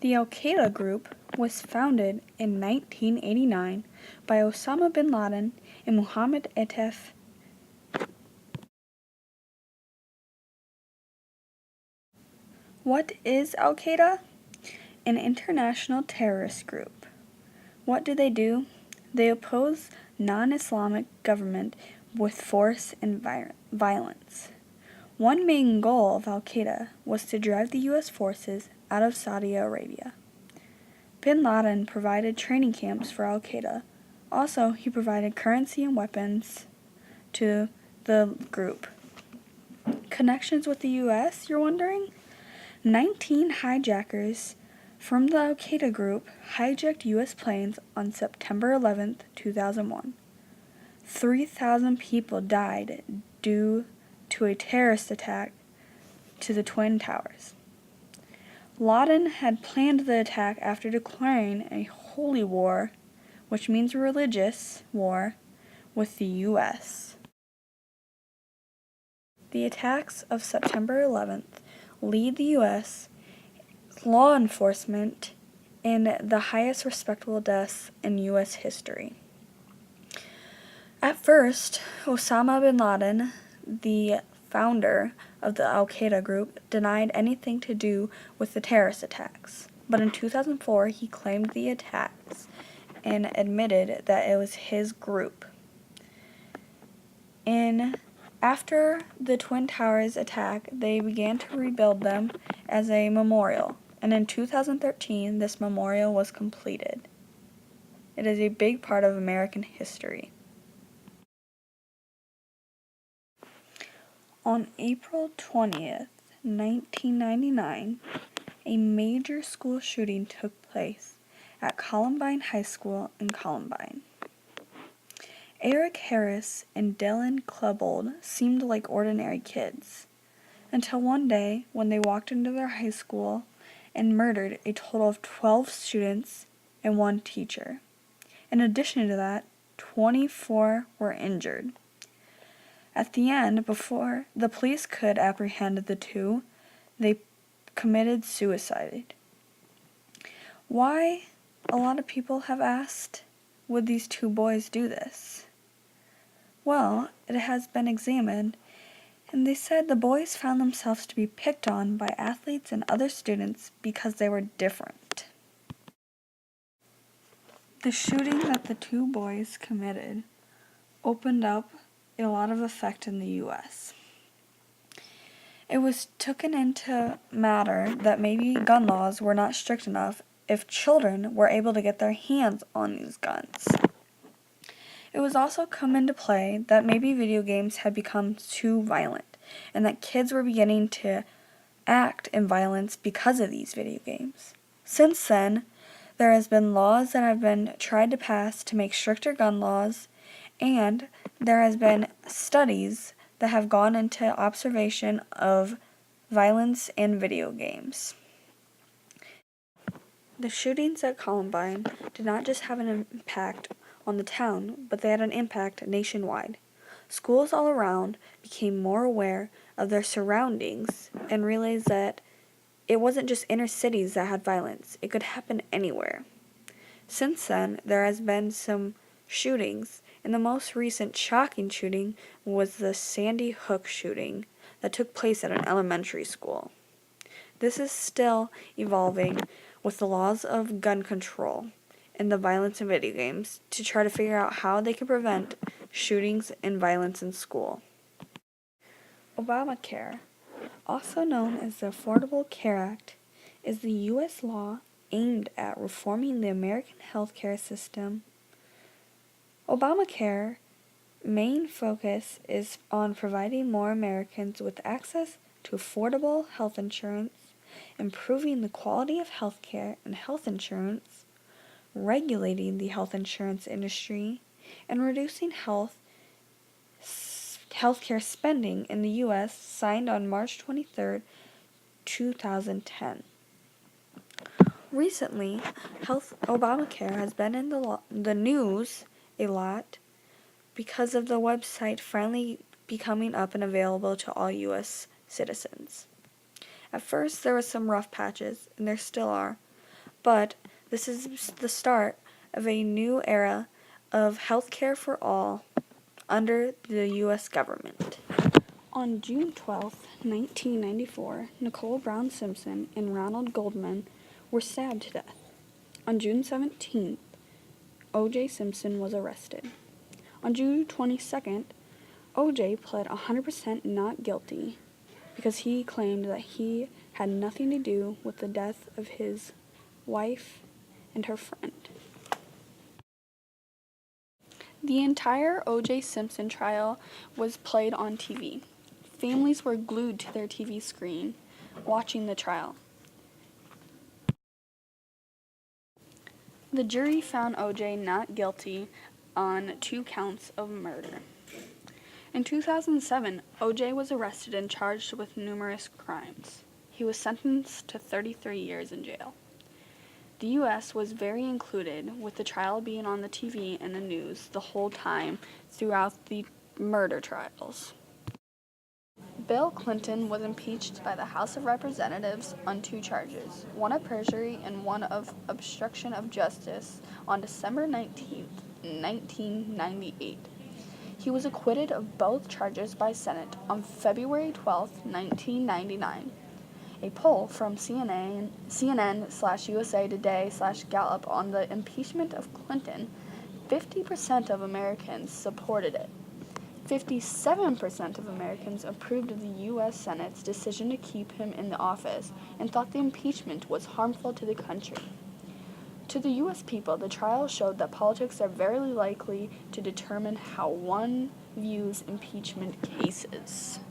The Al-Qaeda group was founded in 1989 by Osama bin Laden and Mohammed Atef. What is Al-Qaeda? An international terrorist group. What do? They oppose non-Islamic government with force and violence. One main goal of Al-Qaeda was to drive the U.S. forces out of Saudi Arabia. Bin Laden provided training camps for Al-Qaeda. Also, he provided currency and weapons to the group. Connections with the U.S., you're wondering? 19 hijackers from the Al-Qaeda group hijacked U.S. planes on September 11, 2001. 3,000 people died due to a terrorist attack to the Twin Towers. Laden had planned the attack after declaring a holy war, which means religious war, with the U.S. The attacks of September 11th lead the U.S. law enforcement in the highest respectable deaths in U.S. history. At first, Osama bin Laden, the founder of the Al-Qaeda group, denied anything to do with the terrorist attacks. But in 2004, he claimed the attacks and admitted that it was his group. After the Twin Towers attack, they began to rebuild them as a memorial. And in 2013, this memorial was completed. It is a big part of American history. On April 20th, 1999, a major school shooting took place at Columbine High School in Columbine. Eric Harris and Dylan Klebold seemed like ordinary kids, until one day when they walked into their high school and murdered a total of 12 students and one teacher. In addition to that, 24 were injured. At the end, before the police could apprehend the two, they committed suicide. Why, a lot of people have asked, would these two boys do this? Well, it has been examined, and they said the boys found themselves to be picked on by athletes and other students because they were different. The shooting that the two boys committed opened up a lot of effect in the U.S. It was taken into matter that maybe gun laws were not strict enough if children were able to get their hands on these guns. It was also come into play that maybe video games had become too violent and that kids were beginning to act in violence because of these video games. Since then, there has been laws that have been tried to pass to make stricter gun laws, and there has been studies that have gone into observation of violence in video games. The shootings at Columbine did not just have an impact on the town, but they had an impact nationwide. Schools all around became more aware of their surroundings and realized that it wasn't just inner cities that had violence. It could happen anywhere. Since then, there has been some shootings, and the most recent shocking shooting was the Sandy Hook shooting that took place at an elementary school. This is still evolving with the laws of gun control and the violence in video games to try to figure out how they can prevent shootings and violence in school. Obamacare, also known as the Affordable Care Act, is the U.S. law aimed at reforming the American healthcare system. Obamacare main focus is on providing more Americans with access to affordable health insurance, improving the quality of healthcare and health insurance, regulating the health insurance industry, and reducing healthcare spending in the U.S. signed on March 23, 2010. Recently, Obamacare has been in the news a lot because of the website finally becoming up and available to all U.S. citizens. At first, there were some rough patches, and there still are, But this is the start of a new era of healthcare for all under the U.S. government. On June 12, 1994, Nicole Brown Simpson and Ronald Goldman were stabbed to death. On June 17th, O.J. Simpson was arrested. On June 22nd, O.J. pled 100% not guilty because he claimed that he had nothing to do with the death of his wife and her friend. The entire O.J. Simpson trial was played on TV. Families were glued to their TV screen watching the trial. The jury found O.J. not guilty on 2 counts of murder. In 2007, O.J. was arrested and charged with numerous crimes. He was sentenced to 33 years in jail. The U.S. was very included, with the trial being on the TV and the news the whole time throughout the murder trials. Bill Clinton was impeached by the House of Representatives on 2 charges, one of perjury and one of obstruction of justice, on December 19, 1998. He was acquitted of both charges by Senate on February 12, 1999. A poll from CNN/USA Today/Gallup on the impeachment of Clinton, 50% of Americans supported it. 57% of Americans approved of the U.S. Senate's decision to keep him in the office and thought the impeachment was harmful to the country. To the U.S. people, the trial showed that politics are very likely to determine how one views impeachment cases.